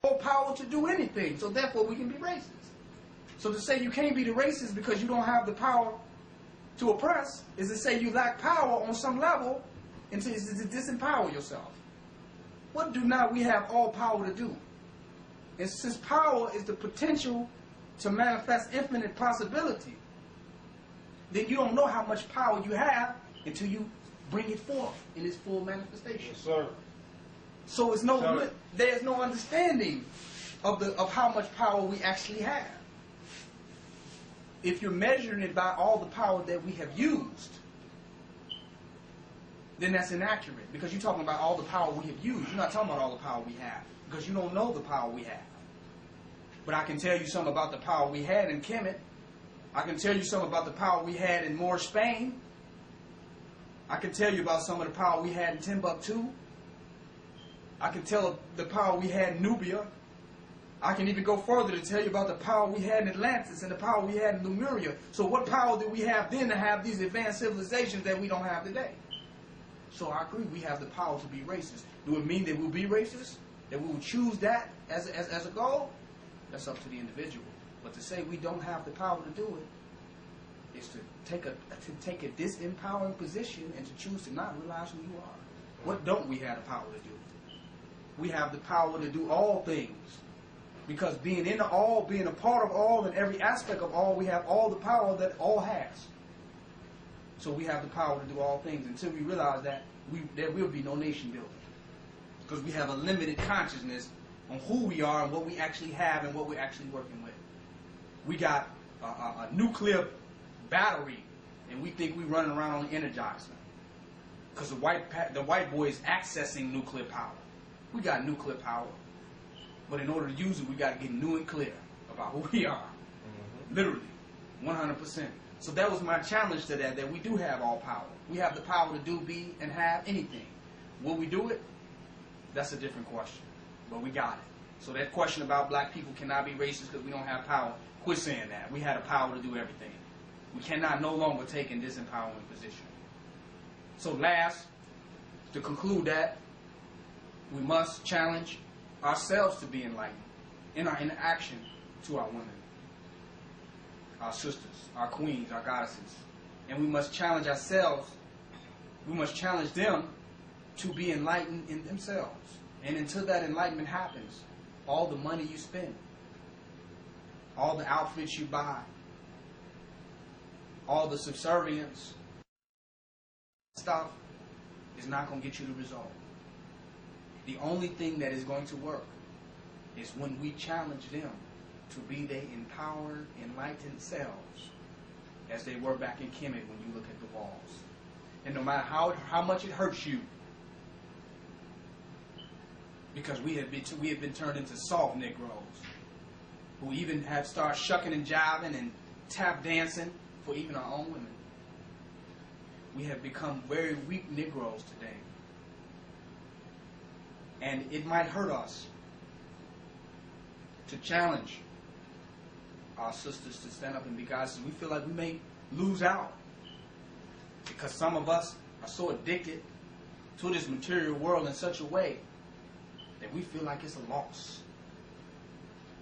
no power to do anything, so therefore we can be racist. So to say you can't be the racist because you don't have the power to oppress is to say you lack power on some level and to disempower yourself. What do not we have all power to do? And since power is the potential to manifest infinite possibility, then you don't know how much power you have until you bring it forth in its full manifestation. Yes, sir. So it's there's no understanding of how much power we actually have. If you're measuring it by all the power that we have used, then that's inaccurate, because you're talking about all the power we have used. You're not talking about all the power we have, because you don't know the power we have. But I can tell you something about the power we had in Kemet. I can tell you something about the power we had in Moorish Spain. I can tell you about some of the power we had in Timbuktu. I can tell the power we had in Nubia. I can even go further to tell you about the power we had in Atlantis and the power we had in Lemuria. So what power did we have then to have these advanced civilizations that we don't have today? So I agree, we have the power to be racist. Do it mean that we'll be racist? That we will choose that as a goal? That's up to the individual. But to say we don't have the power to do it is to take a disempowering position and to choose to not realize who you are. What don't we have the power to do? We have the power to do all things. Because being in the all, being a part of all, and every aspect of all, we have all the power that all has. So we have the power to do all things. Until we realize that, there will be no nation building. Because we have a limited consciousness on who we are and what we actually have and what we're actually working with. We got a nuclear battery, and we think we're running around on the Energizer. Because the white boy is accessing nuclear power. We got nuclear power. But in order to use it, we got to get new and clear about who we are. Mm-hmm. Literally, 100%. So that was my challenge to that we do have all power. We have the power to do, be, and have anything. Will we do it? That's a different question. But we got it. So that question about black people cannot be racist because we don't have power, quit saying that. We had the power to do everything. We cannot no longer take in this empowering position. So last, to conclude that, we must challenge ourselves to be enlightened in our interaction to our women, our sisters, our queens, our goddesses. And we must challenge ourselves, we must challenge them to be enlightened in themselves. And until that enlightenment happens, all the money you spend, all the outfits you buy, all the subservience stuff is not going to get you the result. The only thing that is going to work is when we challenge them to be their empowered, enlightened selves as they were back in Kemet when you look at the walls. And no matter how much it hurts you, because we have been turned into soft Negroes who even have started shucking and jiving and tap dancing for even our own women. We have become very weak Negroes today. And it might hurt us to challenge our sisters to stand up and be goddesses. We feel like we may lose out because some of us are so addicted to this material world in such a way that we feel like it's a loss,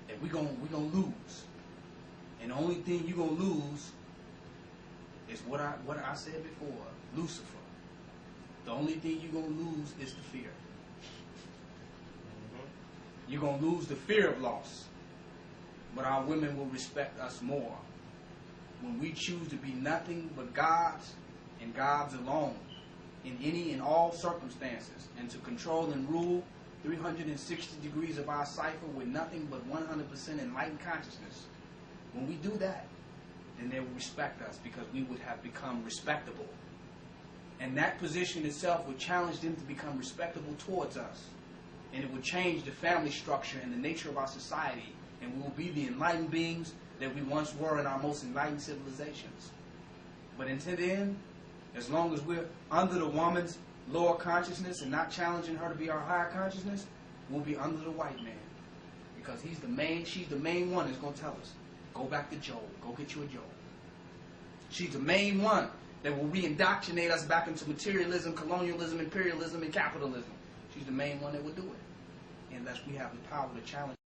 that we're gonna lose. And the only thing you're gonna lose is what I said before, Lucifer. The only thing you're gonna lose is the fear. You're going to lose the fear of loss. But our women will respect us more when we choose to be nothing but gods and gods alone in any and all circumstances, and to control and rule 360 degrees of our cipher with nothing but 100% enlightened consciousness. When we do that, then they will respect us because we would have become respectable. And that position itself would challenge them to become respectable towards us. And it will change the family structure and the nature of our society. And we will be the enlightened beings that we once were in our most enlightened civilizations. But until then, as long as we're under the woman's lower consciousness and not challenging her to be our higher consciousness, we'll be under the white man. Because she's the main one that's going to tell us, go back to Joel, go get you a Joel. She's the main one that will re-indoctrinate us back into materialism, colonialism, imperialism, and capitalism. She's the main one that will do it. unless we have the power to challenge